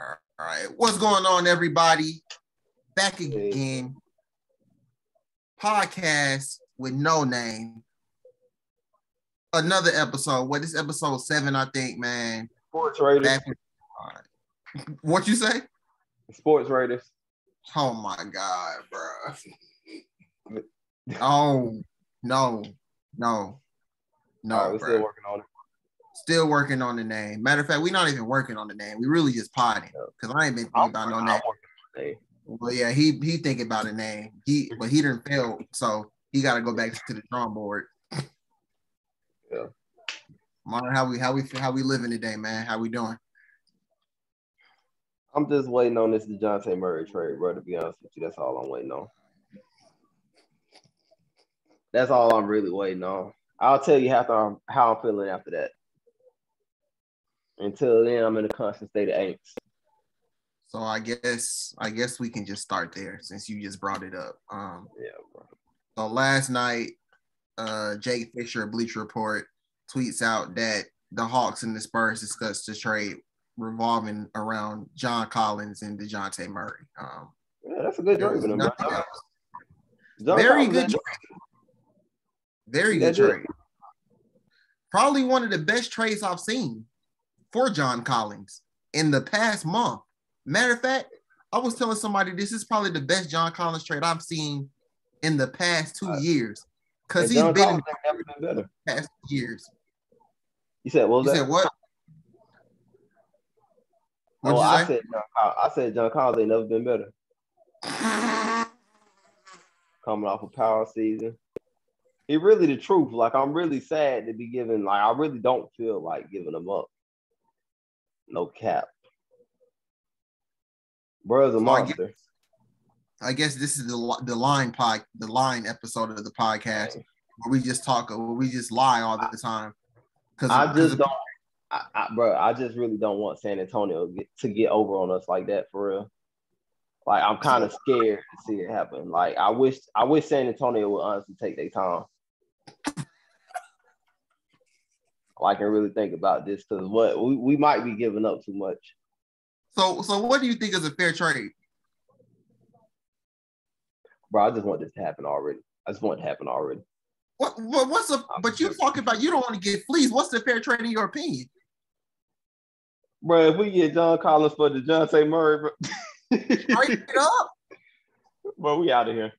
All right. What's going on, everybody? Back again. Podcast with no name. Another episode. What is episode 7, I think, man. Sports Raiders. What you say? Sports Raiders. Oh my God, bro. Oh, no. All right, we're still working on it. Still working on the name. Matter of fact, we're not even working on the name. We really just potting because I ain't been thinking about no name. Well, yeah, he thinking about a name. But he didn't fail, so he got to go back to the drawing board. Yeah. Martin, how we living today, man? How we doing? I'm just waiting on this DeJounte Murray trade, bro. To be honest with you, that's all I'm waiting on. That's all I'm really waiting on. I'll tell you how I'm feeling after that. Until then, I'm in a constant state of angst. So I guess we can just start there since you just brought it up. Yeah, bro. So last night, Jake Fisher of Bleacher Report tweets out that the Hawks and the Spurs discussed the trade revolving around John Collins and DeJounte Murray. Yeah, that's a good trade for them, bro. Very good trade. Very good trade. Probably one of the best trades I've seen for John Collins in the past month. Matter of fact, I was telling somebody this is probably the best John Collins trade I've seen in the past 2 years. Because he's been in the better. Past 2 years. You said what was that? You said what? I said John Collins ain't never been better. Coming off a power season. He really the truth. Like, I'm really sad to be giving, like, I really don't feel like giving him up. No cap. Bro's a monster. I guess this is the line episode of the podcast where we just lie all the time. I just really don't want San Antonio to get over on us like that, for real. Like, I'm kind of scared to see it happen. Like, I wish San Antonio would honestly take their time. I can really think about this because we might be giving up too much. So what do you think is a fair trade? Bro, I just want this to happen already. But you're talking about you don't want to get fleeced. What's the fair trade in your opinion? Bro, if we get John Collins for DeJounte Murray, bro. Straight it up. Bro, we out of here.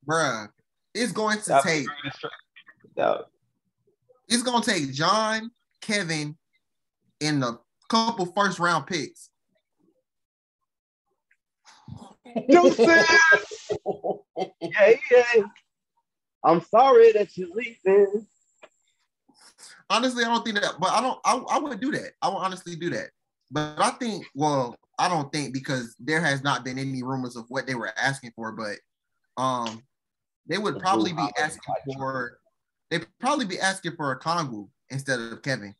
Bruh, it's going to take John, Kevin, and a couple first round picks. Yeah. I'm sorry that you're leaving. Honestly, I don't think that, but I would do that. I would honestly do that. But I don't think because there has not been any rumors of what they were asking for, but they would probably be asking for a Kongu instead of Kevin.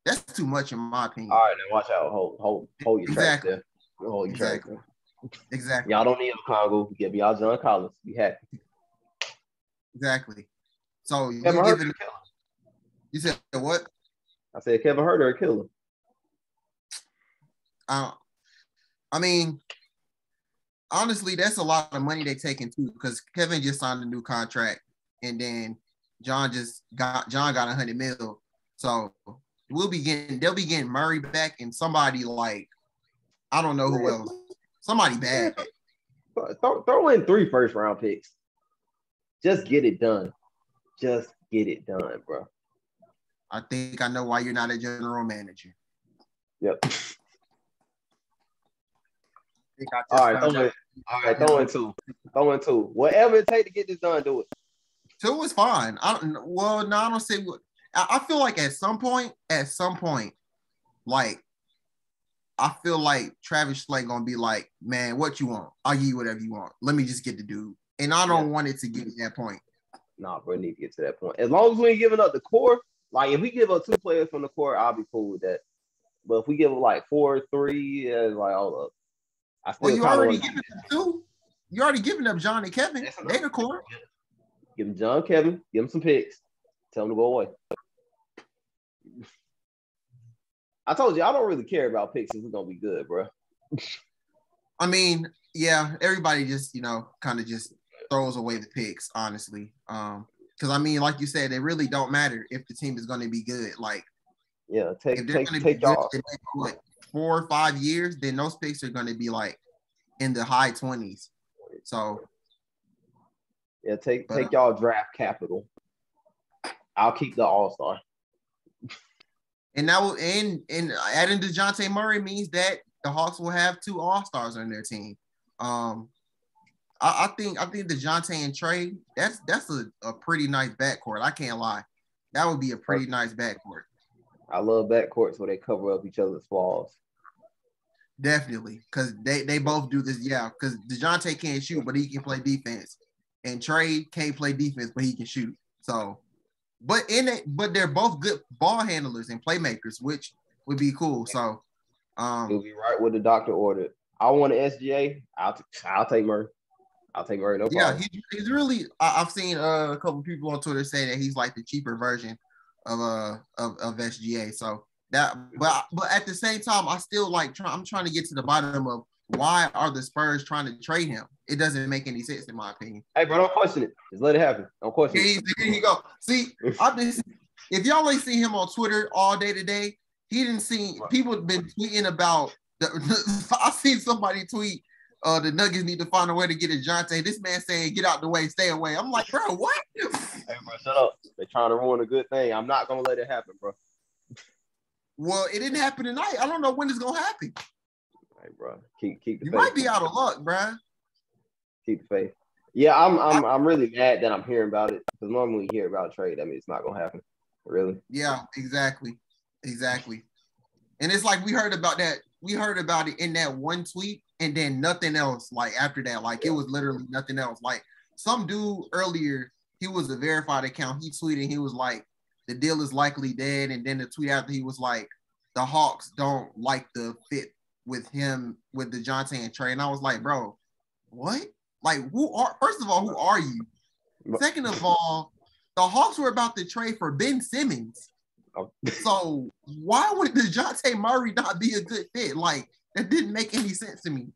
That's too much in my opinion. All right, then watch out. Hold your track there. Hold your track there. Exactly. Y'all don't need a Kongu. Give y'all John Collins. Be happy. Exactly. So you said what? I said Kevin Huerter a killer. I mean, honestly, that's a lot of money they taking too, because Kevin just signed a new contract, and then John got $100 million. So they'll be getting Murray back and somebody like I don't know who else. Somebody bad. Throw in 3 first round picks. Just get it done. Just get it done, bro. I think I know why you're not a general manager. Yep. All right, throw in 2. Throw in 2. Whatever it takes to get this done, do it. 2 is fine. I don't say what. I feel like at some point, like I feel like Travis Slade gonna be like, man, what you want? I'll give you whatever you want. Let me just get the dude. And I don't want it to get to that point. Nah, bro, need to get to that point. As long as we ain't giving up the core, like if we give up 2 players from the core, I'll be cool with that. But if we give up like 4, 3, it's like, hold up. You already giving up 2. You already giving up John and Kevin. They the core. Give them John, Kevin. Give them some picks. Tell them to go away. I told you I don't really care about picks if we're gonna be good, bro. I mean, yeah, everybody just kind of just throws away the picks, honestly. Because I mean, like you said, it really don't matter if the team is going to be good. Like, yeah, if they're going to be good in like 4 or 5 years, then those picks are going to be like in the high 20s. So, yeah, take y'all draft capital. I'll keep the All-Star. And that will and adding DeJounte Murray means that the Hawks will have 2 All-Stars on their team. I think DeJounte and Trey, that's a pretty nice backcourt. I can't lie. That would be a pretty nice backcourt. I love backcourts where they cover up each other's flaws. Definitely, because they both do this. Yeah, because DeJounte can't shoot, but he can play defense, and Trey can't play defense, but he can shoot. So, but they're both good ball handlers and playmakers, which would be cool. So, you'll be right what the doctor ordered. I want an SGA. I'll take Murray. I'll take Murray. No problem. Yeah, he's really. I've seen a couple people on Twitter say that he's like the cheaper version of SGA. So that, but at the same time, I still I'm trying to get to the bottom of why are the Spurs trying to trade him? It doesn't make any sense in my opinion. Hey, bro, don't question it. Just let it happen. Don't question it. Here you go. See, if y'all ain't seen him on Twitter all day today, he didn't see people have been tweeting about. I seen somebody tweet. The Nuggets need to find a way to get DeJounte. This man saying, "Get out the way, stay away." I'm like, bro, what? Hey, bro, shut up. They're trying to ruin a good thing. I'm not gonna let it happen, bro. Well, it didn't happen tonight. I don't know when it's gonna happen. Hey, bro, keep the you faith. Might be out of luck, bro. Keep the faith. Yeah, I'm really mad that I'm hearing about it because normally you hear about a trade, I mean, it's not gonna happen. Really? Yeah, exactly. And it's like we heard about that. We heard about it in that one tweet, and then nothing else. Like after that, like it was literally nothing else. Like some dude earlier, he was a verified account. He tweeted, he was like, "The deal is likely dead." And then the tweet after, he was like, "The Hawks don't like the fit with him with DeJounte and Trey." And I was like, "Bro, what? Like, first of all, who are you? Second of all, the Hawks were about to trade for Ben Simmons." So why would DeJounte Murray not be a good fit? Like, that didn't make any sense to me.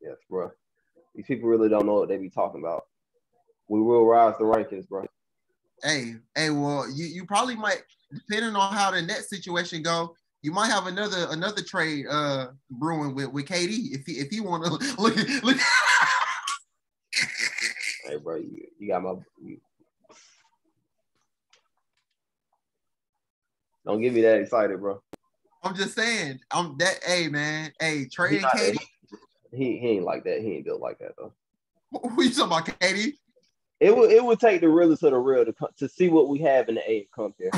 Yes, bro. These people really don't know what they be talking about. We will rise the rankings, bro. Hey, well, you probably might, depending on how the net situation go, you might have another trade brewing with KD if he want to look. Hey, bro, you got my. Don't get me that excited, bro. I'm just saying. Hey, man. Hey, Trey and KD. He ain't like that. He ain't built like that though. Who you talking about, KD? It would take the realest of the real to see what we have in the A and come here.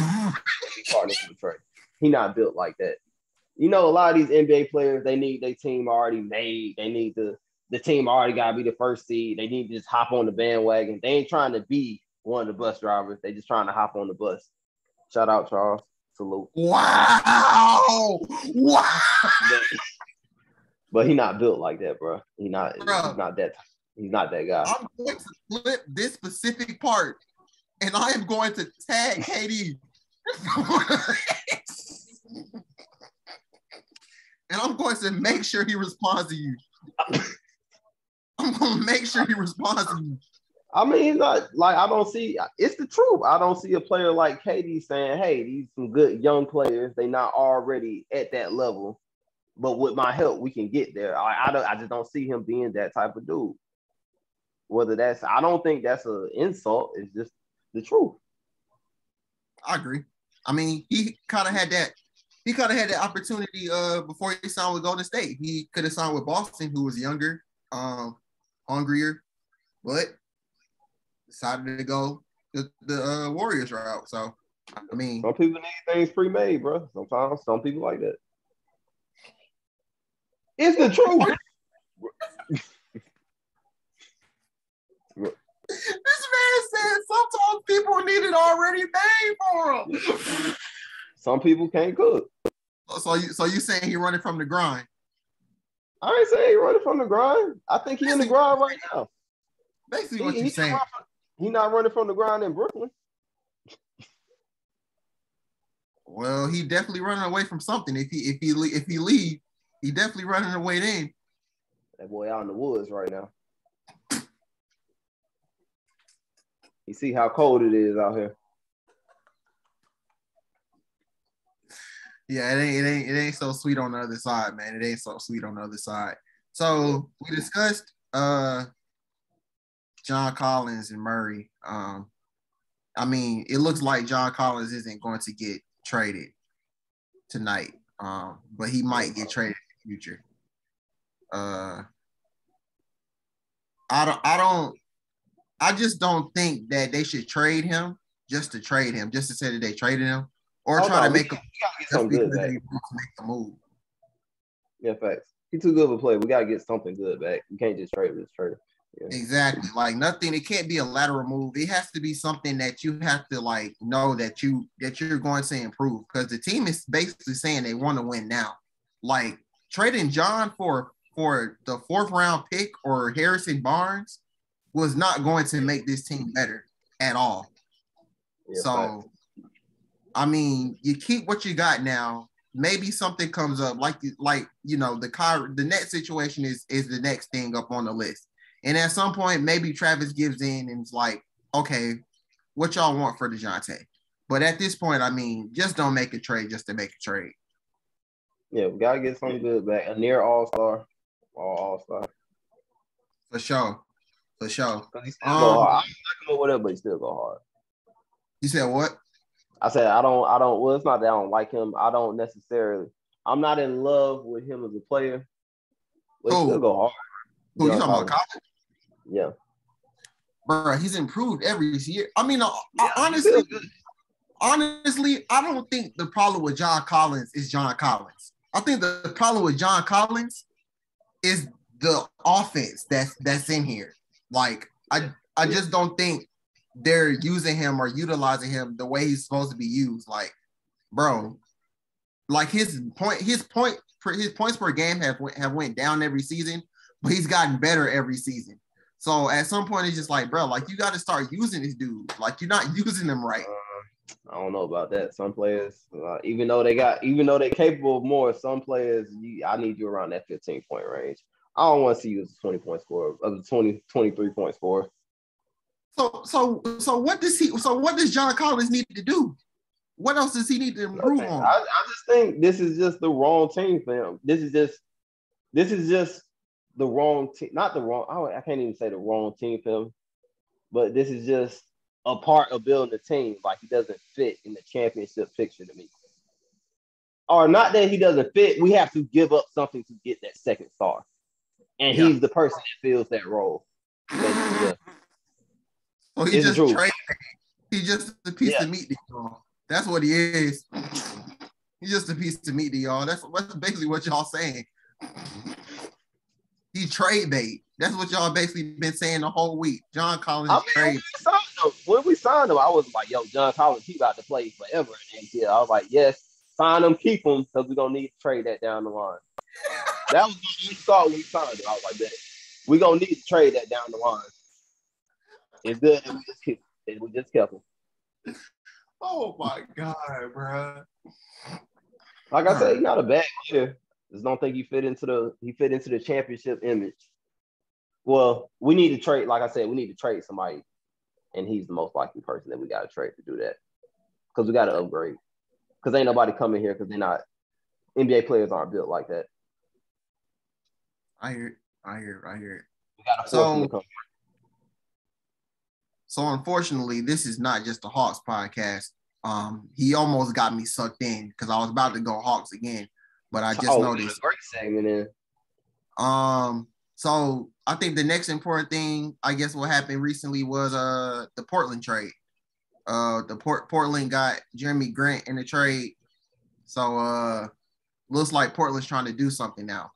Partners with the trade. He not built like that. You know, a lot of these NBA players, they need their team already made. They need the team already got to be the first seed. They need to just hop on the bandwagon. They ain't trying to be one of the bus drivers. They just trying to hop on the bus. Shout out, Charles. Salute. Wow. But he not built like that, bro. He's not that guy. I'm going to flip this specific part, and I am going to tag KD. And I'm going to make sure he responds to you. I'm going to make sure he responds to you. I mean, I don't see, it's the truth. I don't see a player like KD saying, hey, these some good young players. They not already at that level, but with my help, we can get there. I just don't see him being that type of dude. I don't think that's an insult. It's just the truth. I agree. I mean, he kind of had that opportunity before he signed with Golden State. He could have signed with Boston, who was younger, hungrier, but decided to go the Warriors route. So, I mean, some people need things pre-made, bro. Sometimes some people like that. It's the truth. This man said sometimes people need it already made for them. Some people can't cook. So you saying he running from the grind? I ain't saying he running from the grind. I think he's in the grind right now. Basically, what you're saying. He's not running from the grind in Brooklyn. Well, he definitely running away from something. If he leave, he definitely running away then. That boy out in the woods right now. You see how cold it is out here. Yeah, it ain't so sweet on the other side, man. It ain't so sweet on the other side. So we discussed John Collins and Murray. I mean, it looks like John Collins isn't going to get traded tonight, but he might get traded in the future. I just don't think that they should trade him just to trade him, just to say that they traded him, or try to make him just because they want to make the move. Yeah, facts. He's too good of a player. We gotta get something good back. You can't just trade this trade. Yeah. Exactly. Like nothing. It can't be a lateral move. It has to be something that you have to like know that you're going to improve, because the team is basically saying they want to win now. Like trading John for the 4th round pick or Harrison Barnes was not going to make this team better at all. Yeah, so, I mean, you keep what you got now. Maybe something comes up, like you know, the net situation is the next thing up on the list. And at some point, maybe Travis gives in and is like, okay, what y'all want for DeJounte? But at this point, I mean, just don't make a trade just to make a trade. Yeah, we gotta get something good back. A near all-star. All-star. For sure. Because he still go hard. I don't like him or whatever, but he still go hard. You said what? I said I don't well, it's not that I don't like him. I'm not in love with him as a player. But he still go hard. Who you talking about, Collins? Yeah. Bro, he's improved every year. I mean, honestly, I don't think the problem with John Collins is John Collins. I think the problem with John Collins is the offense that's in here. Like, I just don't think they're using him or utilizing him the way he's supposed to be used. Like, bro, like his points per game have went down every season, but he's gotten better every season. So at some point, it's just like, bro, like you got to start using this dude. Like you're not using him right. I don't know about that. Some players, even though they're capable of more, some players, I need you around that 15-point range. I don't want to see you as a 20-point scorer, as a 23-point scorer. So what does John Collins need to do? What else does he need to improve on? I just think this is just the wrong team for him. This is just the wrong team. Not the wrong. I can't even say the wrong team for him, but this is just a part of building the team. Like he doesn't fit in the championship picture to me. Or not that he doesn't fit. We have to give up something to get that second star, and he's the person that fills that role. Yeah. Well, he just traded. He's just a piece of meat to y'all. That's what he is. He's just a piece of meat to y'all. That's basically what y'all saying. He trade bait. That's what y'all basically been saying the whole week. John Collins trade. When we signed him, I was like, yo, John Collins, he about to play forever in NBA. I was like, yes, sign him, keep him, because we're going to need to trade that down the line. That was what we thought when we signed him. I was like, that we're going to need to trade that down the line. It's good that we just kept him. Oh, my God, bro. Like I said, he not a bad player. Just don't think he fit into the championship image. Well, we need to trade. Like I said, we need to trade somebody, and he's the most likely person that we got to trade to do that, because we got to upgrade. Because ain't nobody coming here because they're not. NBA players aren't built like that. I hear it. We got to force them to come here. So unfortunately, this is not just a Hawks podcast. He almost got me sucked in because I was about to go Hawks again, but I just noticed. Great segment in. So I think the next important thing, I guess, what happened recently was the Portland trade. Portland got Jeremy Grant in the trade, so looks like Portland's trying to do something now.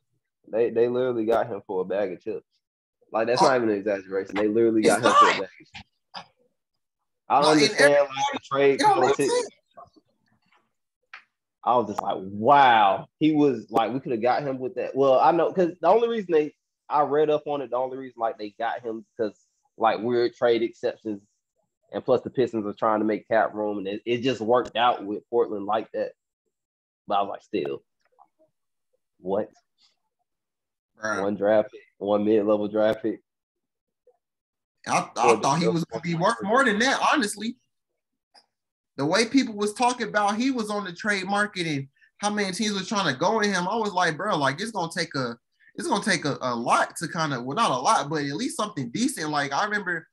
They literally got him for a bag of chips. Like that's not even an exaggeration. They literally got him for a bag of chips. I don't understand the trade politics. I was just like, wow. He was like, we could have got him with that. Well, I know because the only reason I read up on it, the only reason like they got him because like weird trade exceptions And plus, the Pistons are trying to make cap room, and it just worked out with Portland like that. But I was like, still, what? Right. One draft pick, one mid-level draft pick. I thought he was going to be worth more than that, honestly. The way people was talking about he was on the trade market and how many teams was trying to go at him, I was like, bro, like it's gonna take a lot to kind of, well, not a lot, but at least something decent. Like I remember,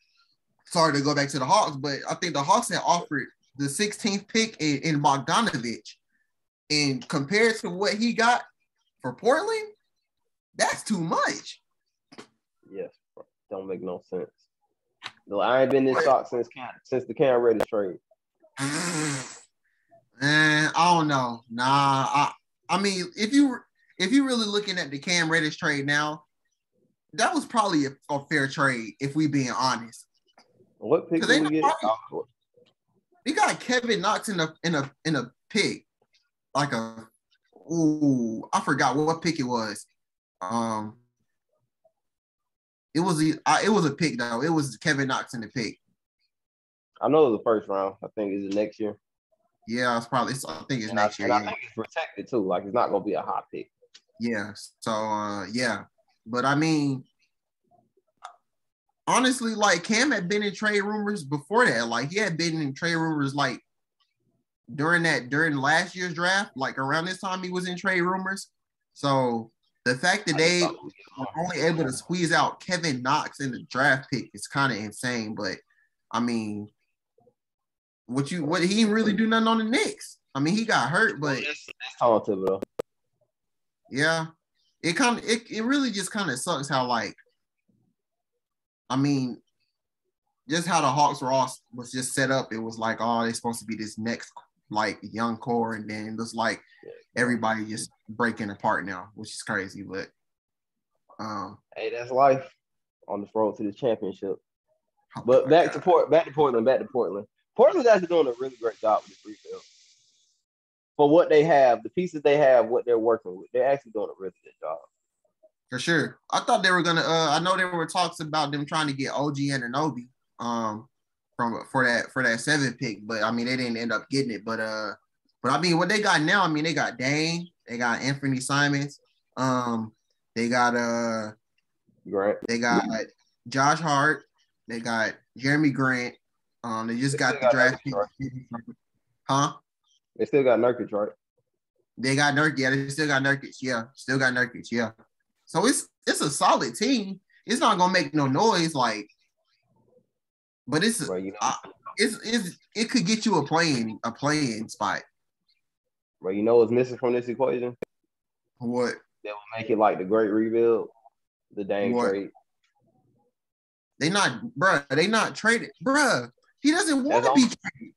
sorry to go back to the Hawks, but I think the Hawks had offered the 16th pick in Bogdanovich, and compared to what he got for Portland, that's too much. Yes, bro. Don't make no sense. No, I ain't been this shocked since the Cam Reddish trade. Man, I don't know. Nah, I mean, if you really looking at the Cam Reddish trade now, that was probably a fair trade if we being honest. What pick did we get? We got Kevin Knox in a pick, like I forgot what pick it was. It was a pick though. It was Kevin Knox in the pick. I know it was the first round. I think it's next year. Yeah, I think it's next year. I think it's protected too. Like it's not gonna be a hot pick. Yeah. So yeah. But I mean, honestly, like Cam had been in trade rumors before that. Like he had been in trade rumors like during last year's draft, like around this time he was in trade rumors. So the fact that they were only able to squeeze out Kevin Knox in the draft pick is kind of insane. But I mean, what he didn't really do nothing on the Knicks. I mean, he got hurt, but it's talented though. Yeah, it really just kind of sucks how like, I mean, just how the Hawks was just set up. It was like, oh, they're supposed to be this next like young core, and then it looks like everybody just breaking apart now, which is crazy. But hey, that's life on the road to the championship. But back to Portland. Portland's actually doing a really great job with this rebuild. For what they have, the pieces they have, what they're working with, they're actually doing a really good job. For sure. I thought they were gonna. I know there were talks about them trying to get OG Anunoby for that 7th pick, but I mean they didn't end up getting it. But I mean what they got now, I mean they got Dame, they got Anthony Simons, they got Grant, they got Josh Hart, they got Jeremy Grant. They just got the draft pick. Huh? They still got Nurkic, right? They got Nurkic. Yeah, they still got Nurkic. Yeah, still got Nurkic. Yeah. So it's a solid team. It's not gonna make no noise, like, but it's it could get you a playing spot. Bro, you know what's missing from this equation? What? That will make it like the great rebuild, the Dame trade. They not traded, bruh. He doesn't want to be traded.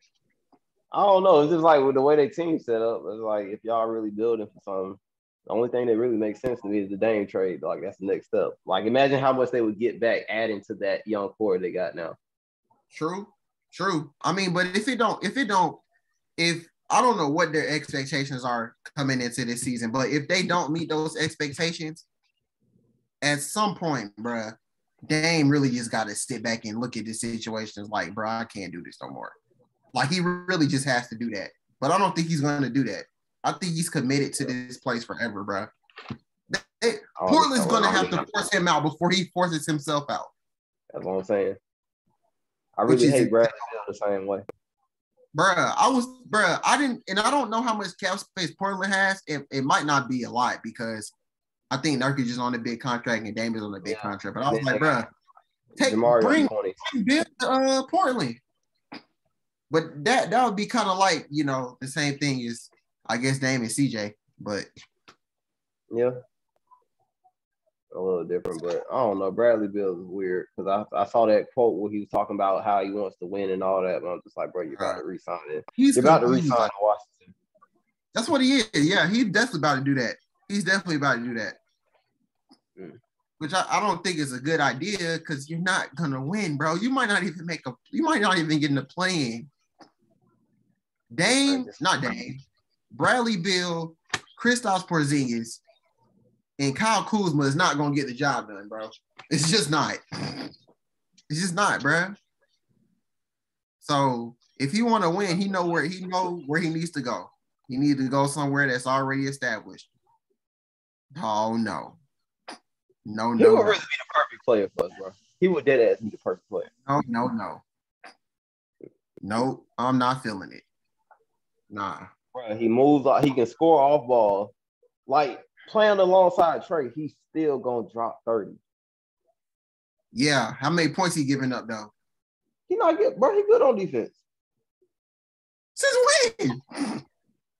I don't know. It's just like with the way they team set up. It's like if y'all really building for something, the only thing that really makes sense to me is the Dame trade. Like that's the next step. Like imagine how much they would get back adding to that young core they got now. True. I mean, but if I don't know what their expectations are coming into this season, but if they don't meet those expectations, at some point, bruh, Dame really just got to sit back and look at the situation like, bro, I can't do this no more. Like, he really just has to do that. But I don't think he's going to do that. I think he's committed to this place forever, bro. Portland's going to have to force him out before he forces himself out. That's what I'm saying. I really hate Bradley the same way. I don't know how much cap space Portland has. It might not be a lot because I think Nurkic is on a big contract and Dame is on a big contract. But I was like, bro, bring Bill to Portland. But that would be kind of like, the same thing as, I guess, Dame and CJ. But yeah, a little different. But I don't know. Bradley Beal is weird because I saw that quote where he was talking about how he wants to win and all that. But I'm just like, bro, you're about to re-sign it. You're about to re-sign Washington. That's what he is. Yeah, he's definitely about to do that. Which I don't think is a good idea because you're not gonna win, bro. You might not even get in the play-in. Bradley Beal, Kristaps Porzingis, and Kyle Kuzma is not gonna get the job done, bro. It's just not. It's just not, bro. So if he want to win, he know where he needs to go. He needs to go somewhere that's already established. Oh no. No. He would really be the perfect player for us, bro. He would dead ass be the perfect player. No. No, I'm not feeling it. Nah. Bro, he moves out. He can score off ball. Like playing alongside Trey, he's still gonna drop 30. Yeah. How many points he giving up though? He not good, bro. He good on defense. Since when?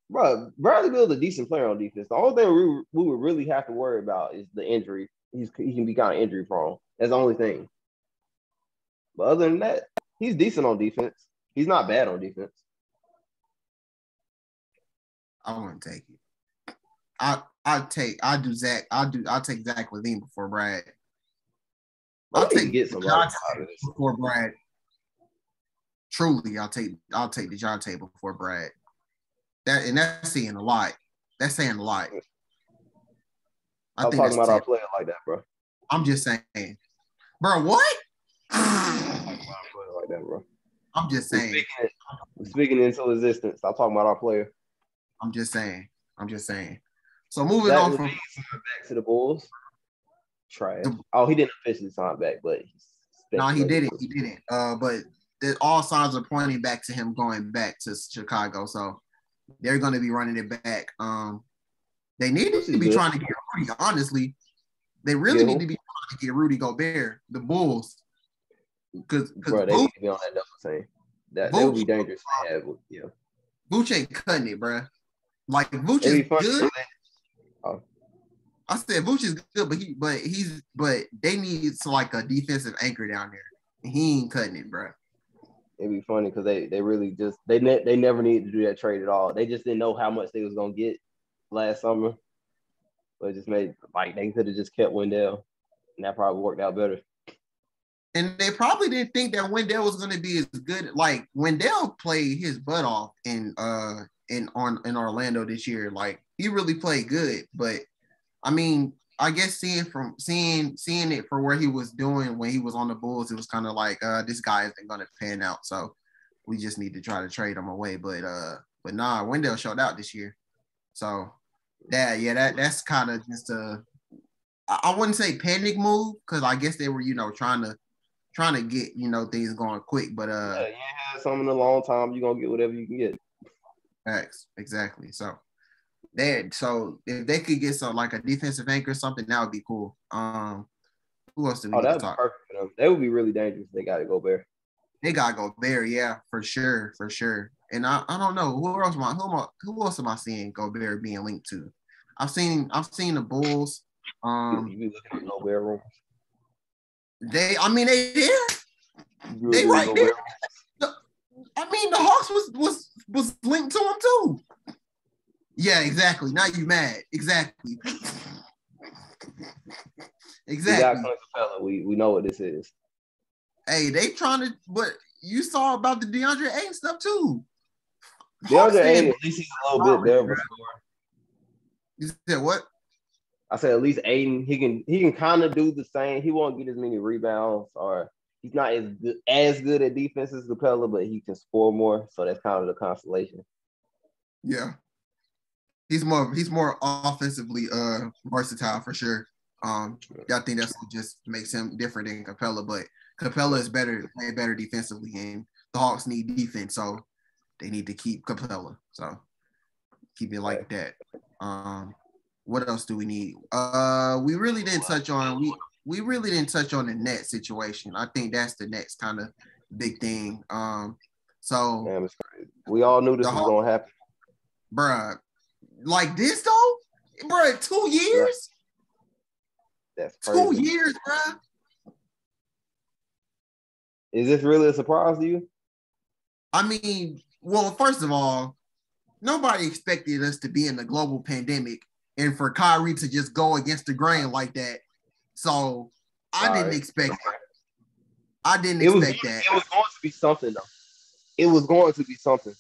Bro, Bradley Beal's a decent player on defense. The only thing we would really have to worry about is the injury. He can be kind of injury prone. That's the only thing. But other than that, he's decent on defense. He's not bad on defense. I wouldn't take it. I'll take Zach Levine before Brad. I'll take before Brad. Truly, I'll take DeJounte before Brad. That's saying a lot. That's saying a lot. I'm talking about our player like that, bro. I'm just saying, bro. What? I'm talking about our player like that, bro. I'm just saying. Speaking into existence. I'm talking about our player. I'm just saying. So moving on from back to the Bulls. Trash. He didn't officially sign back, but he didn't. But all signs are pointing back to him going back to Chicago. So they're going to be running it back. They need to be trying to get Rudy. Honestly, they really need to be trying to get Rudy Gobert. The Bulls, because they need to be on that double team. That would be dangerous to have. Yeah, Vooch ain't cutting it, bro. Like Vooch is good. I said Vooch is good, but they need like a defensive anchor down there. And he ain't cutting it, bro. It'd be funny because they really just they never needed to do that trade at all. They just didn't know how much they was gonna get last summer. So it just made like they could have just kept Wendell, and that probably worked out better. And they probably didn't think that Wendell was gonna be as good. Like Wendell played his butt off in Orlando this year. Like he really played good, but I mean, I guess seeing it for where he was doing when he was on the Bulls, it was kind of like this guy isn't gonna pan out. So we just need to try to trade him away. But nah, Wendell showed out this year. So that's kind of just I wouldn't say panic move because I guess they were trying to get things going quick. But you ain't had something in a long time. You're gonna get whatever you can get. Facts, exactly. So if they could get some like a defensive anchor or something, that would be cool. Who else do we that would be perfect for them. They would be really dangerous if they got to go Bear. They gotta go Bear, yeah, for sure. And I don't know who else am I seeing Gobert being linked to? I've seen the Bulls. You be looking at Gobert room. They right there. I mean, the Hawks was linked to him too. Yeah, exactly. Now you mad. Exactly. We know what this is. Hey, they trying to, but you saw about the DeAndre Ayton stuff too. DeAndre Ayton, at least he's a little bit there before. You said what? I said at least Ayton, he can kind of do the same. He won't get as many rebounds, or he's not as good at defense as Capella, but he can score more. So that's kind of the consolation. Yeah. He's more offensively versatile for sure. I think that's what just makes him different than Capella, but Capella is way better defensively, and the Hawks need defense, so they need to keep Capella. So keep it like that. What else do we need? We really didn't touch on the net situation. I think that's the next kind of big thing. So damn, it's crazy. We all knew this was gonna happen, bruh. Like this though, bruh. 2 years. That's crazy. 2 years, bruh. Is this really a surprise to you? I mean, well, first of all, nobody expected us to be in the global pandemic and for Kyrie to just go against the grain like that. So I didn't expect that. I didn't expect that. It was going to be something, though. It was going to be something.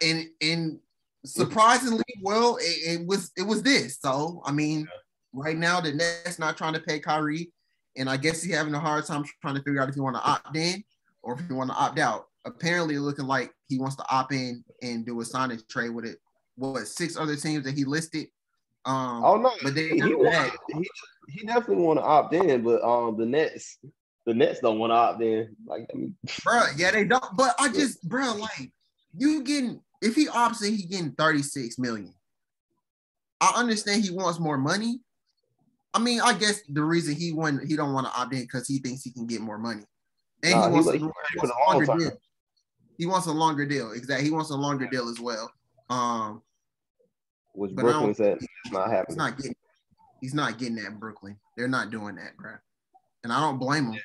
And surprisingly, well, it was this. So I mean, right now the Nets not trying to pay Kyrie, and I guess he's having a hard time trying to figure out if you want to opt in or if he want to opt out. Apparently, looking like he wants to opt in and do a signing trade with it. What 6 other teams that he listed? No, but he definitely want to opt in, but the Nets don't want to opt in. Like, I mean, bro, yeah, they don't. But I just, bro, like you getting if he opts in, he getting $36 million. I understand he wants more money. I mean, I guess the reason he don't want to opt in because he thinks he can get more money, and he wants a longer deal. He wants a longer deal. Exactly, he wants a longer deal as well. Which Brooklyn said it's not happening. He's not getting that in Brooklyn. They're not doing that, bro. And I don't blame him.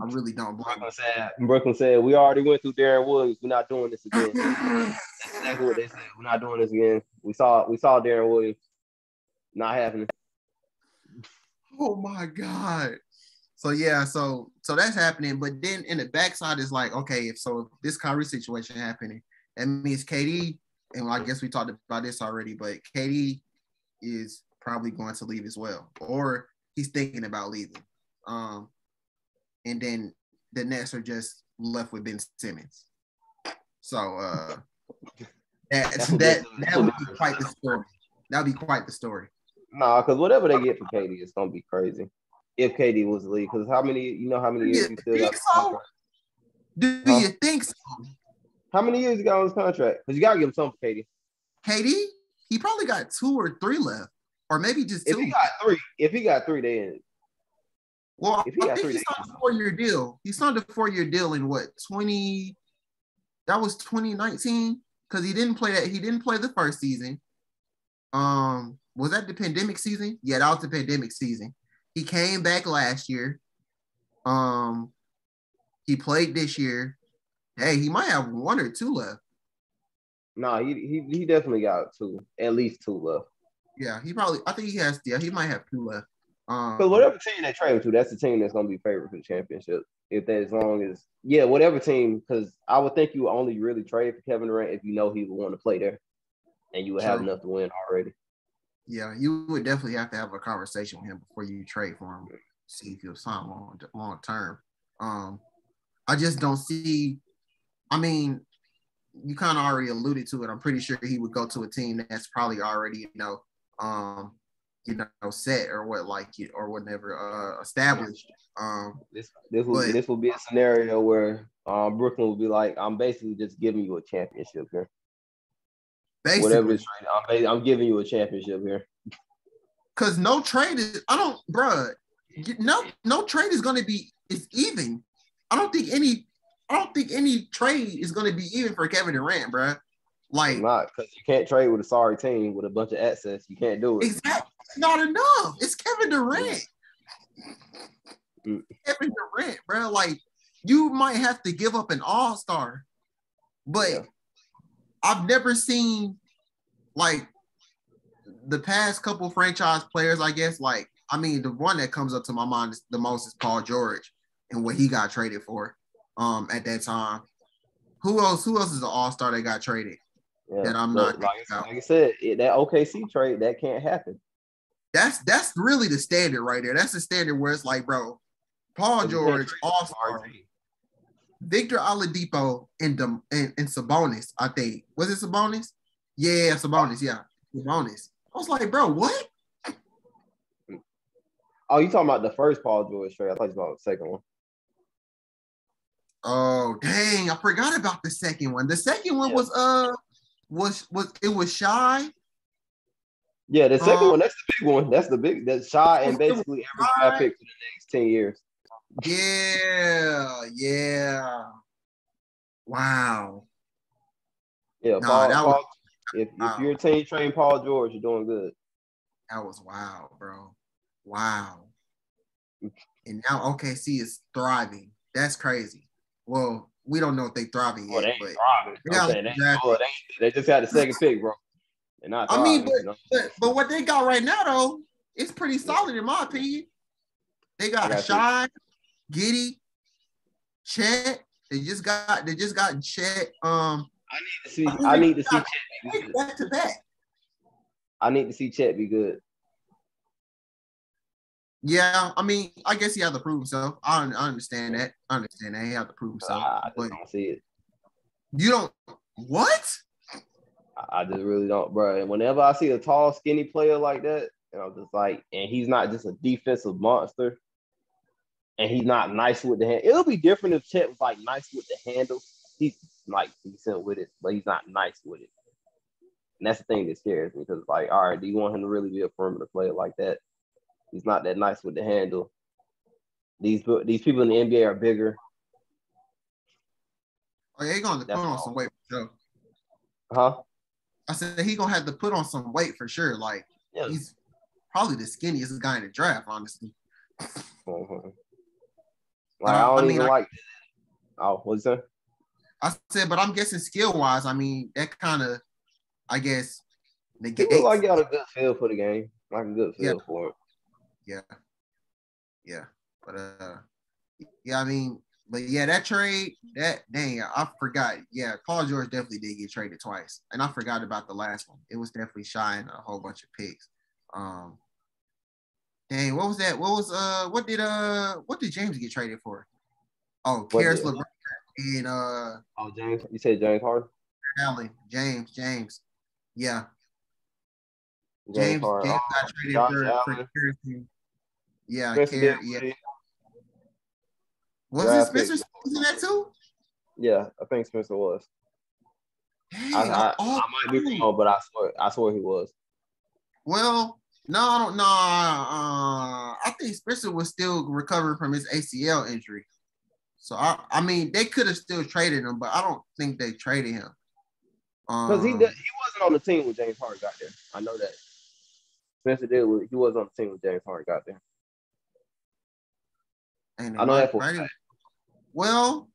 I really don't blame him. Brooklyn said, we already went through Darren Williams. We're not doing this again. That's exactly what they said. We're not doing this again. We saw Darren Williams. Not happening. Oh my God. So yeah, so that's happening. But then in the backside is like, okay, if this Kyrie situation happening, that means KD, and I guess we talked about this already, but KD is probably going to leave as well, or he's thinking about leaving. And then the Nets are just left with Ben Simmons. So that would be quite the story. That would be quite the story. Nah, because whatever they get for KD, it's gonna be crazy. If KD was to leave, because how many years you still got? So? Do you think so? How many years you got on his contract? Because you gotta give him something for KD. KD, he probably got 2 or 3 left, or maybe just 2. If he got 3, they end. Well, I think he signed a 4-year deal. He signed a 4-year deal in what 20? That was 2019 because he didn't play that. He didn't play the first season. Was that the pandemic season? Yeah, that was the pandemic season. He came back last year. He played this year. Hey, he might have 1 or 2 left. No, he definitely got 2, at least 2 left. Yeah, he probably. I think he has. Yeah, he might have 2 left. Because whatever team they trade him to, that's the team that's going to be favored for the championship. Whatever team, because I would think you would only really trade for Kevin Durant if you know he would want to play there, and you would have enough to win already. Yeah, you would definitely have to have a conversation with him before you trade for him. See if he'll sign long term. I just don't see. I mean, you kind of already alluded to it. I'm pretty sure he would go to a team that's probably already, set or whatever established. This will be a scenario where Brooklyn will be like, I'm basically just giving you a championship here. Basically, whatever it's I'm giving you a championship here. Cause no trade is no trade is gonna be even. I don't think any trade is gonna be even for Kevin Durant, bro. Like, not because you can't trade with a sorry team with a bunch of assets. You can't do it. Exactly. It's not enough. It's Kevin Durant. Kevin Durant, bro. Like, you might have to give up an all-star, but I've never seen like the past couple franchise players, I guess. Like, I mean, the one that comes up to my mind the most is Paul George and what he got traded for at that time. Who else is an all-star that got traded? Yeah, that I'm not like I said, that OKC trade, that can't happen. That's really the standard right there. That's the standard where it's like, bro, Paul George, all-star, Victor Oladipo, and Sabonis, I think. Was it Sabonis? Yeah, Sabonis, yeah. Sabonis. I was like, bro, what? Oh, you talking about the first Paul George trade? I thought you were talking about the second one. Oh, dang, I forgot about the second one. The second one was Shy. Yeah, the second one, that's the big one. That's Shy and basically every draft pick for the next 10 years. Yeah. Wow. Yeah, Paul, if you're a team trained Paul George, you're doing good. That was wild, bro. Wow. And now OKC is thriving. That's crazy. Well, we don't know if they're thriving yet. They ain't thriving. They just got the second pick, bro. They're not thriving. I mean, but what they got right now, though, it's pretty solid in my opinion. They got Shy, Giddey, Chet. They just got Chet. I need to see Chet be good. Back to back. I need to see Chet be good. Yeah, I mean, I guess he had to prove himself. I understand that. He had to prove himself. I just don't see it. You don't what? I just really don't, bro. And whenever I see a tall, skinny player like that, and I'm just like, and he's not just a defensive monster, and he's not nice with the hand. It'll be different if Chet was like nice with the handle. He's like decent with it, but he's not nice with it. And that's the thing that scares me because, like, all right, do you want him to really be a perimeter player like that? He's not that nice with the handle. These people in the NBA are bigger. Oh, yeah, he's going to put on some weight for sure. Huh? I said he's going to have to put on some weight for sure. Like, he's probably the skinniest guy in the draft, honestly. Mm-hmm. Like, I don't even like – oh, what's that? I said, but I'm guessing skill-wise, I mean, that kind of, I guess, negates. He look like you got a good feel for the game. Like a good feel for it. Yeah. But I mean, but yeah, that trade, I forgot. Yeah, Paul George definitely did get traded twice. And I forgot about the last one. It was definitely shying a whole bunch of picks. Dang, what was that? What did James get traded for? Oh, Karis LeBron and James. You said James Harden? Allen. James. Yeah. James got traded for Karis. Yeah, yeah. Was it Spencer in that too? Yeah, I think Spencer was. Dang, I might be wrong, but I swear he was. Well, no, I don't know. I think Spencer was still recovering from his ACL injury. So I mean, they could have still traded him, but I don't think they traded him. Because he wasn't on the team when James Harden got there. I know that. Spencer did. He was on the team when James Harden got there. I know that for a fact. Well,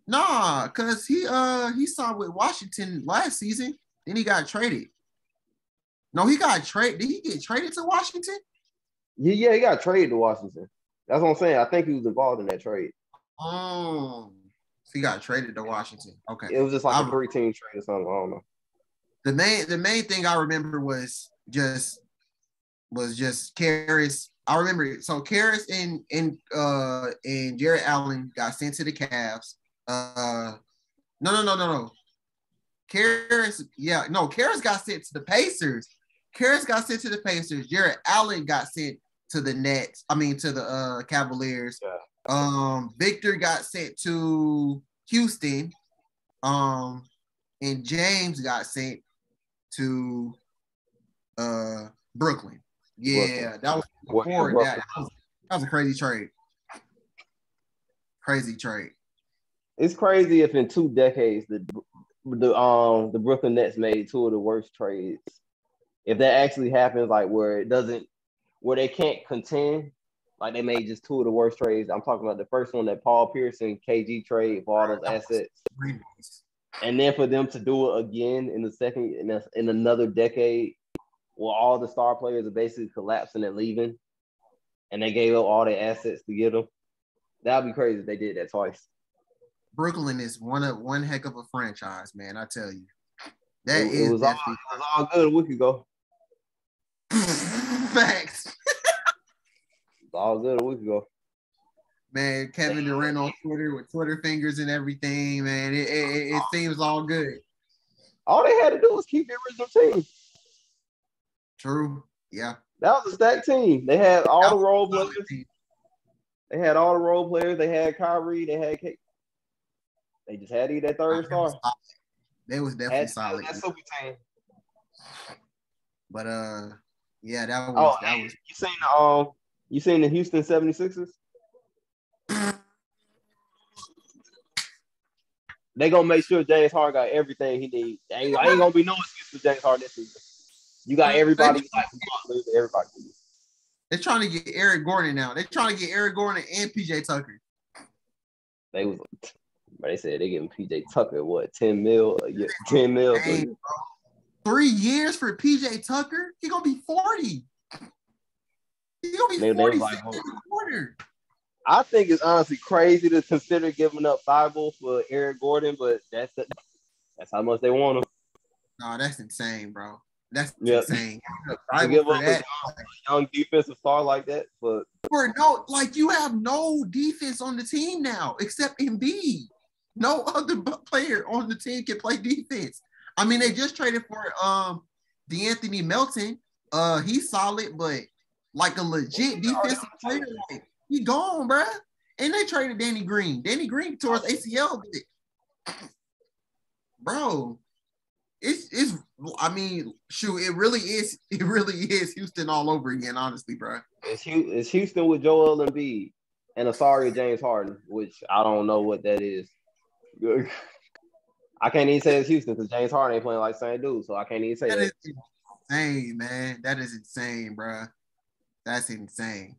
nah, because he signed with Washington last season. Then he got traded. No, he got traded. Did he get traded to Washington? Yeah, he got traded to Washington. That's what I'm saying. I think he was involved in that trade. Oh, so he got traded to Washington. Okay. It was just like a 3-team trade or something. I don't know. The main thing I remember was just Karis. I remember it. So Karis and Jared Allen got sent to the Cavs. No. Karis got sent to the Pacers. Jared Allen got sent to the Nets. I mean to the Cavaliers. Yeah. Victor got sent to Houston. And James got sent to Brooklyn. Yeah, that was before that. That was a crazy trade. It's crazy if in 2 decades the Brooklyn Nets made 2 of the worst trades. If that actually happens, like where they can't contend, like they made just 2 of the worst trades. I'm talking about the first one, that Paul Pierce and KG trade for all those assets. And then for them to do it again in the second, in another decade, where all the star players are basically collapsing and leaving, and they gave up all their assets to get them. That would be crazy if they did that twice. Brooklyn is one heck of a franchise, man. I tell you, it was all good a week ago. Facts. It's all good a week ago. Man, Kevin Durant on Twitter with Twitter fingers and everything, man. It seems all good. All they had to do was keep the original team. True. Yeah. That was a stacked team. They had all the role players. They had Kyrie. They had KD. They just had to get that third star. They was definitely solid. That's super team. But yeah, that was. You seen the Houston 76ers? They gonna make sure James Harden got everything he needs. Ain't gonna be no excuse for James Harden this season. You got everybody everybody. They're trying to get Eric Gordon now. They're trying to get Eric Gordon and PJ Tucker. They said they giving PJ Tucker what, 10 mil? 10 mil. Dang, 3 years for PJ Tucker? He gonna be 40. He's gonna be 46 in the quarter. I think it's honestly crazy to consider giving up Thibault for Eric Gordon, but that's how much they want him. No, that's insane, bro. That's insane. To give up a young defensive star like that, but you have no defense on the team now except Embiid. No other player on the team can play defense. I mean, they just traded for DeAnthony Melton. He's solid, but like a legit defensive player, like, he gone, bruh. And they traded Danny Green. Danny Green tore his ACL. Bro, it's I mean, shoot, it really is Houston all over again, honestly, bro. It's Houston with Joel Embiid and a sorry James Harden, which I don't know what that is. I can't even say it's Houston because James Harden ain't playing like same dude, so I can't even say that. That is insane, man. That is insane, bro. That's insane.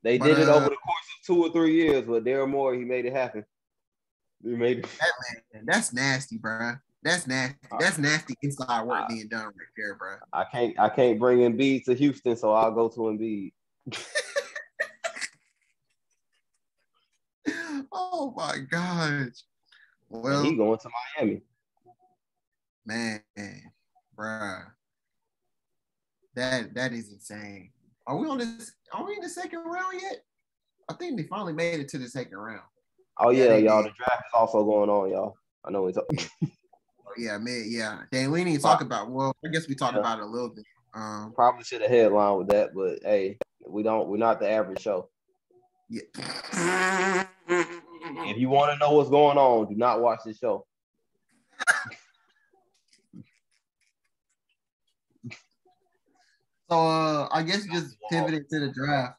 They did it over the course of 2 or 3 years, but Daryl Morey, he made it happen. He made it. That's nasty, bro. That's nasty. That's nasty inside work being done right there, bro. I can't bring Embiid to Houston, so I'll go to Embiid. Oh my gosh. Well, and he going to Miami. Man, bruh. That is insane. Are we in the second round yet? I think they finally made it to the second round. Oh yeah, y'all. The draft is also going on, y'all. I know it's yeah, man, yeah. Dang, we need to talk about. Well, I guess we talked about it a little bit. Probably should have headline with that, but hey, we're not the average show. Yeah. If you want to know what's going on, do not watch this show. So I guess just pivoting to the draft.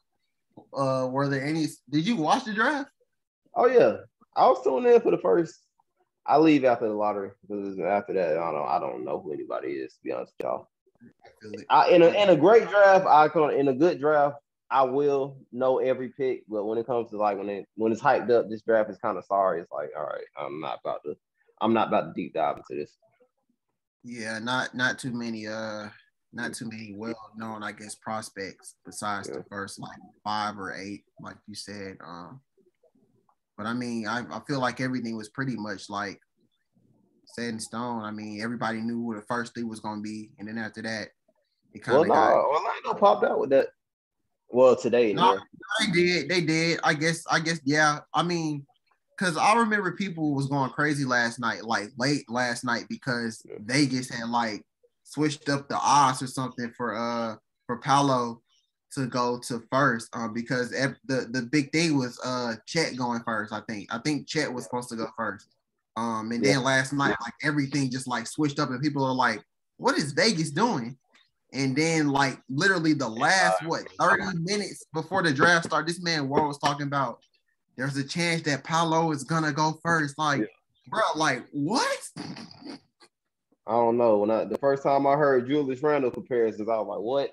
Were there any? Did you watch the draft? Oh yeah, I was tuned in for the first. I leave after the lottery because after that, I don't know who anybody is. To be honest with y'all, in a great draft, in a good draft, I will know every pick. But when it comes to like when it's hyped up, this draft is kind of sorry. It's like, all right, I'm not about to deep dive into this. Yeah, not too many well-known, I guess, prospects besides the first like 5 or 8, like you said. But I mean, I feel like everything was pretty much like set in stone. I mean, everybody knew who the first 3 was going to be, and then after that, it kind of Orlando popped out with that. Well, today, no, they did. I guess, yeah. I mean, because I remember people was going crazy last night, like late last night, because Vegas had like switched up the odds or something for Paolo to go to first, because the big thing was Chet going first. I think Chet was supposed to go first. And then last night, like everything just like switched up, and people are like, "What is Vegas doing?" And then like literally the last 30 minutes before the draft started, this man Warren was talking about there's a chance that Paolo is gonna go first. Like, bro, like what? I don't know. When the first time I heard Julius Randle comparisons, I was like, what?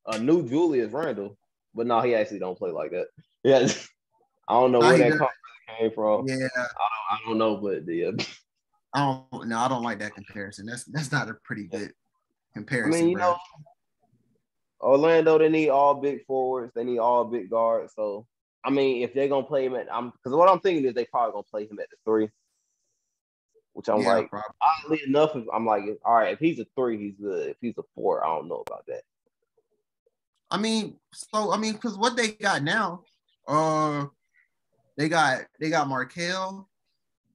A new Julius Randle, but no, he actually don't play like that. Yeah, I don't know where that comment came from. Yeah, I don't know, but I don't like that comparison. That's not a pretty good comparison. I mean, know, Orlando, they need all big forwards, they need all big guards. So I mean, if they're gonna play him because what I'm thinking is they probably gonna play him at the 3. Which I'm like, oddly enough, I'm like, all right, if he's a 3, he's good. If he's a 4, I don't know about that. I mean, because what they got now, they got Markel.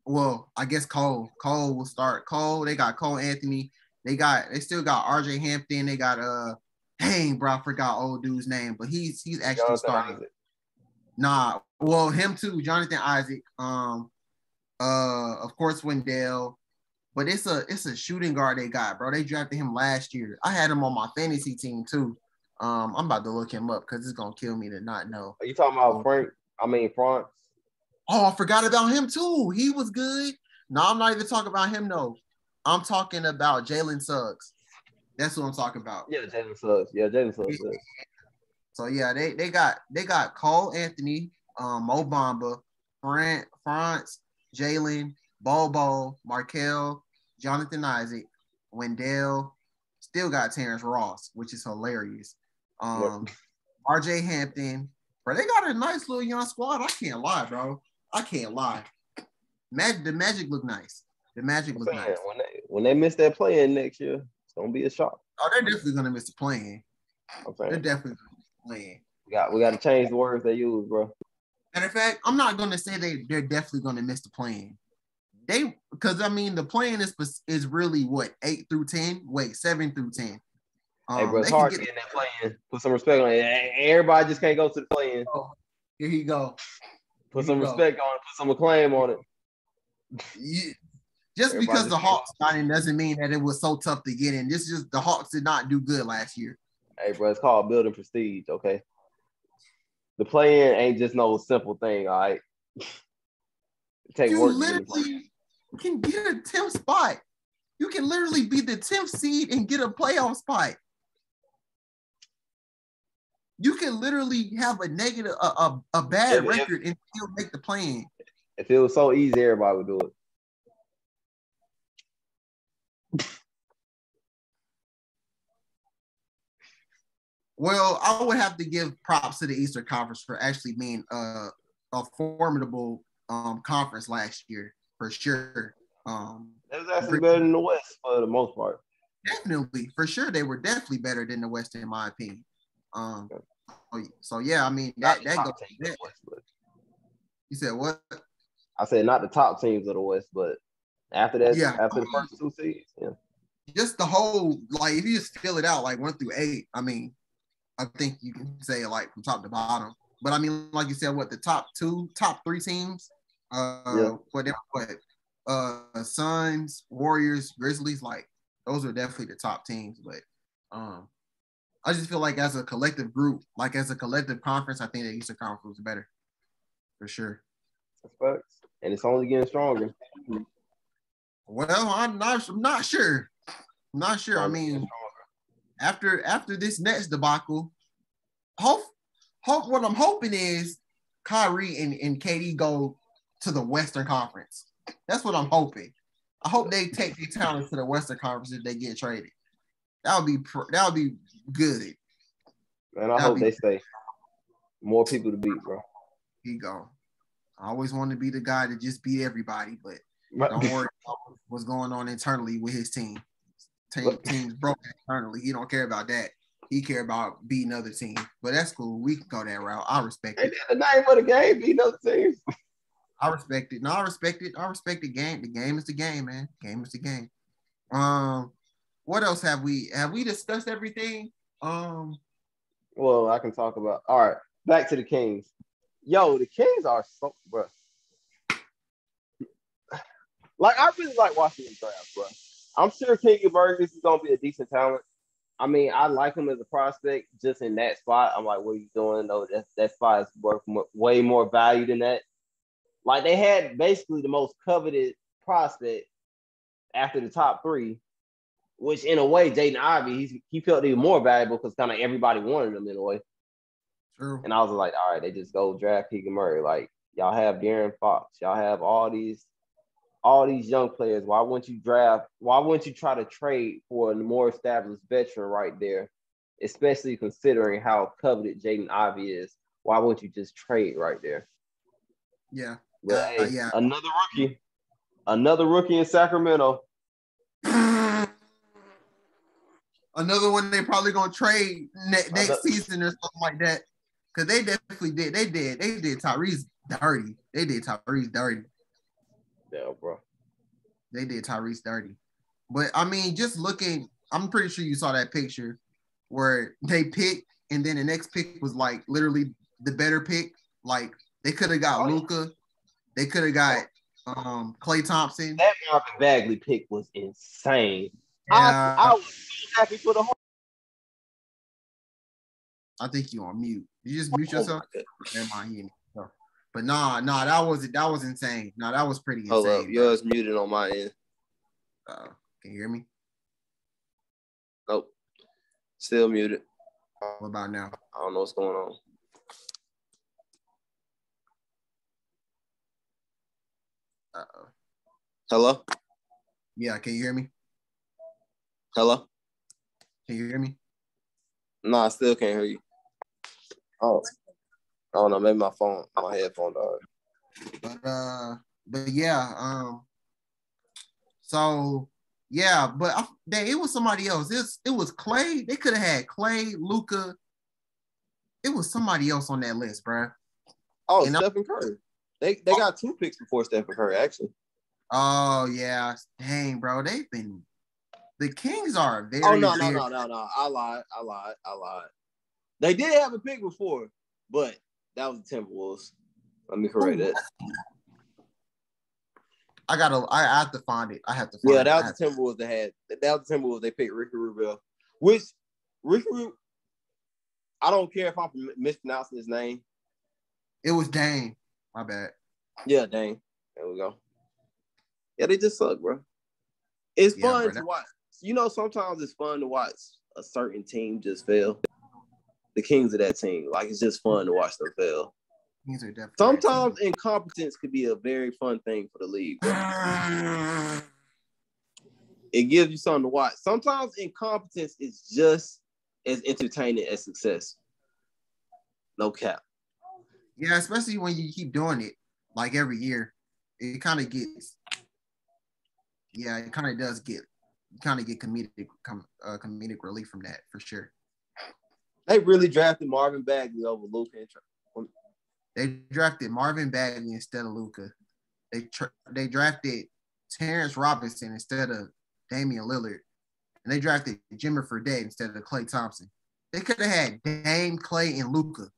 Well, I guess Cole. Cole will start. Cole. They got Cole Anthony. They still got RJ Hampton. They got dang, bro, I forgot old dude's name, but he's actually Jonathan starting. Isaac. Nah, well, him too, Jonathan Isaac. Of course, Wendell, but it's a shooting guard they got, bro. They drafted him last year. I had him on my fantasy team too. I'm about to look him up because it's gonna kill me to not know. Are you talking about France? Oh, I forgot about him too. He was good. No, I'm not even talking about him. No, I'm talking about Jalen Suggs. That's what I'm talking about. Yeah, Jalen Suggs. Yeah, Jalen Suggs. So yeah, they got Cole Anthony, Mo Bamba, France, Jalen, Bobo, Markel, Jonathan Isaac, Wendell, still got Terrence Ross, which is hilarious. RJ Hampton, bro, they got a nice little young squad. I can't lie, bro. I can't lie. The Magic look nice. The Magic was nice. When they miss that play-in next year, it's gonna be a shock. Oh, they're definitely gonna miss the play-in. They're definitely playing. We got to change the words they use, bro. Matter of fact, I'm not gonna say they're definitely gonna miss the play-in. Because I mean the play-in is really what 8 through 10. Wait, 7 through 10. Hey, bro, it's hard to get in that play-in. Put some respect on it. Everybody just can't go to the play-in. Oh, here you go. Put some respect on it. Put some acclaim on it. Yeah. Just because the Hawks got in doesn't mean that it was so tough to get in. This is just the Hawks did not do good last year. Hey, bro, it's called building prestige, okay? The play-in ain't just no simple thing, all right? It takes work. You literally can get a 10th spot. You can literally be the 10th seed and get a playoff spot. You can literally have a negative, a bad record and still make the play-in. If it was so easy, everybody would do it. Well, I would have to give props to the Eastern Conference for actually being a formidable conference last year, for sure. It was actually better than the West for the most part. Definitely, for sure, they were definitely better than the West, in my opinion. So yeah, I mean that goes. That. You said what? I said not the top teams of the West, but after that, after the first 2 seeds, just the whole, like, if you just fill it out like 1 through 8, I mean, I think you can say like from top to bottom. But I mean, like you said, what the top 3 teams? Suns, Warriors, Grizzlies, like those are definitely the top teams. But I just feel like as a collective group, like as a collective conference, I think the Eastern Conference was better, for sure. That's facts. And it's only getting stronger. Well, I'm not sure. I'm not sure. I mean, after this next debacle, what I'm hoping is Kyrie and KD go to the Western Conference. That's what I'm hoping. I hope they take their talents to the Western Conference if they get traded. That would be good. Man, I hope they stay. More people to beat, bro. Here you go. I always want to be the guy to just beat everybody, but don't worry about what's going on internally with his team. Team's broken internally. He don't care about that. He care about beating other teams. But that's cool. We can go that route. I respect it. The name of the game, beating other teams. I respect it. No, I respect it. I respect the game. The game is the game, man. Game is the game. What else have we discussed everything? Well, I can talk about. All right, back to the Kings. Yo, the Kings are so, bro. Like, I really like watching them draft, bro. I'm sure King Burgess is gonna be a decent talent. I mean, I like him as a prospect just in that spot. I'm like, what are you doing? No, that spot is worth way more value than that. Like, they had basically the most coveted prospect after the top 3, which in a way, Jaden Ivey, he felt even more valuable because kind of everybody wanted him in a way. True. And I was like, all right, they just go draft Keegan Murray. Like, y'all have De'Aaron Fox. Y'all have all these young players. Why wouldn't you try to trade for a more established veteran right there, especially considering how coveted Jaden Ivey is? Why wouldn't you just trade right there? Yeah. But hey, another rookie in Sacramento. Another one they probably gonna trade next season or something like that. Because they definitely did. They did Tyrese dirty. Yeah, bro. They did Tyrese dirty. But I mean, just looking, I'm pretty sure you saw that picture where they picked, and then the next pick was like literally the better pick. Like they could have got Luka, they could have got Klay Thompson. That Marvin Bagley pick was insane. Yeah. I was so happy for the whole. I think you on mute. You just mute yourself. Never mind. But nah, that was insane. Nah, that was pretty insane. Hold up, yours muted on my end. Can you hear me? Nope. Still muted. What about now? I don't know what's going on. Hello? Yeah, can you hear me? Hello? Can you hear me? No, I still can't hear you. Oh. I don't know, maybe my headphone died. But yeah, So yeah, but it was somebody else. It was Clay. They could have had Clay, Luka. It was somebody else on that list, bro. Oh, and Stephen Curry. They got 2 picks before Stephen Curry, actually. Oh yeah, dang, bro. The Kings are very. Oh no! I lied. They did have a pick before, but that was the Timberwolves. Let me correct it. I have to find it. I have to find it. Yeah, that was the Timberwolves they picked Ricky Rubio. Which I don't care if I'm mispronouncing his name. It was Dame. My bad. Yeah, Dame. There we go. Yeah, they just suck, bro. It's fun to watch. You know, sometimes it's fun to watch a certain team just fail. The Kings of that team. Like, it's just fun to watch them fail. Kings are definitely sometimes incompetence could be a very fun thing for the league. It gives you something to watch. Sometimes incompetence is just as entertaining as success. No cap. Yeah, especially when you keep doing it like every year. It kind of gets. Yeah, it kind of does get. You kind of get comedic relief from that for sure. They really drafted Marvin Bagley over Luka. They drafted Marvin Bagley instead of Luka. They drafted Terrence Robinson instead of Damian Lillard, and they drafted Jimmy Fredette instead of Klay Thompson. They could have had Dame, Klay, and Luka.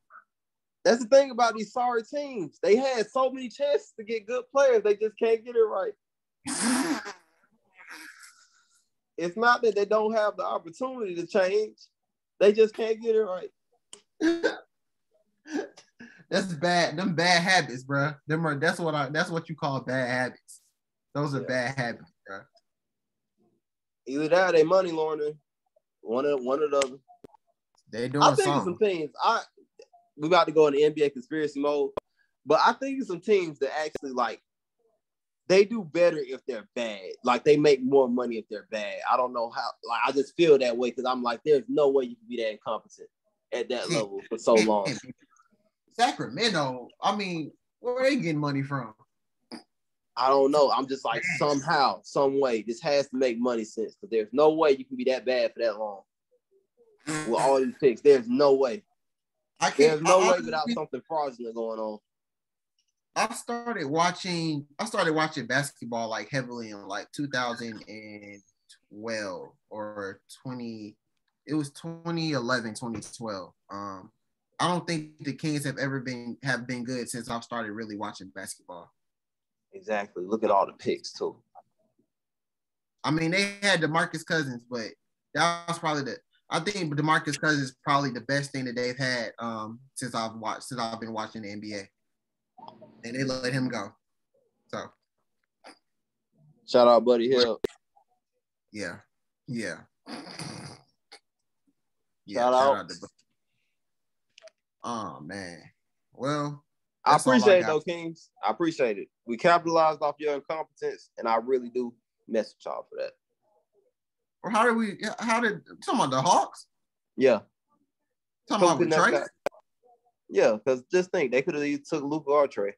That's the thing about these sorry teams. They had so many chances to get good players. They just can't get it right. It's not that they don't have the opportunity to change. They just can't get it right. That's bad. Them bad habits, bro. That's what you call bad habits. Those are bad habits, bro. Either that or they money laundering. One of the other. They doing I think of some teams. We about to go in the NBA conspiracy mode, but I think of some teams that actually they do better if they're bad. Like, they make more money if they're bad. I don't know how. Like, I just feel that way because I'm like, there's no way you can be that incompetent at that level for so long. Sacramento, I mean, where are they getting money from? I don't know. I'm just like, somehow, some way, this has to make money sense because there's no way you can be that bad for that long with all these picks. There's no way. There's no way without something fraudulent going on. I started watching basketball like heavily in like 2012 or 20. It was 2011, 2012. I don't think the Kings have been good since I've started really watching basketball. Exactly. Look at all the picks too. I mean, they had DeMarcus Cousins, but that was probably I think DeMarcus Cousins is probably the best thing that they've had since I've been watching the NBA. And they let him go. So shout out Buddy Hill. Yeah. Shout out to Oh man. Well, I appreciate it though, Kings. I appreciate it. We capitalized off your incompetence, and I really do mess with y'all for that. Or talking about the Hawks? Yeah. Talking about Trey? Yeah, because just think, they could have either took Luka or Trey.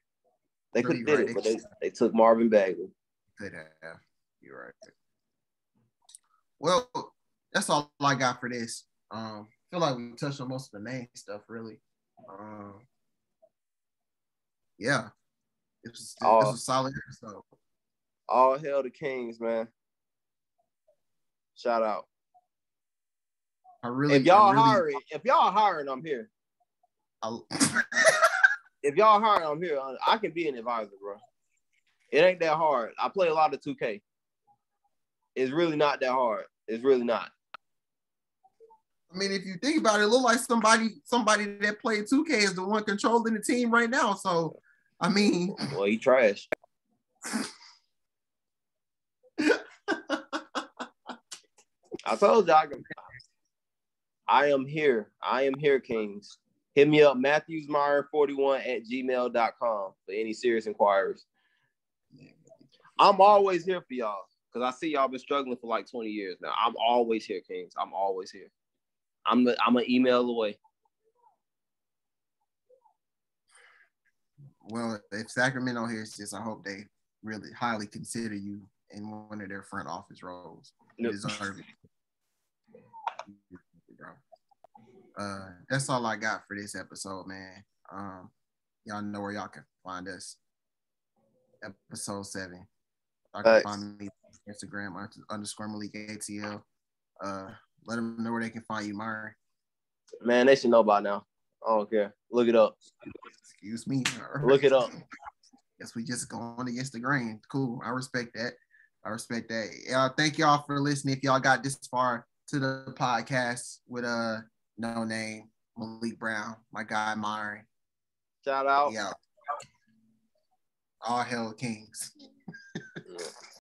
They could have did it, but they took Marvin Bagley. Could have. You're right. Well, that's all I got for this. I feel like we touched on most of the main stuff, really. Yeah. It was a solid episode. All hail the Kings, man. Shout out. If y'all hiring, I'm here. If y'all hiring, I'm here. I can be an advisor, bro. It ain't that hard. I play a lot of 2K. It's really not that hard. It's really not. I mean, if you think about it, it looks like somebody that played 2K is the one controlling the team right now. So, I mean, well, he trash. I told y'all, I am here. I am here, Kings. Hit me up, MatthewsMyron41@gmail.com for any serious inquiries. I'm always here for y'all because I see y'all been struggling for like 20 years now. I'm always here, Kings. I'm always here. I'm an email away. Well, if Sacramento hears this, I hope they really highly consider you in one of their front office roles. Nope. Deserve it. That's all I got for this episode, man. Y'all know where y'all can find us. Episode 7. Y'all can find me on Instagram _ Malik ATL. Let them know where they can find you, Myron. Man, they should know by now. I don't care. Look it up. Excuse me. Look it up. Guess we just going against the grain. Cool. I respect that. Thank y'all for listening. If y'all got this far to the podcast with No Name, Malik Brown, my guy Myron. Shout out. Yeah. All hell Kings.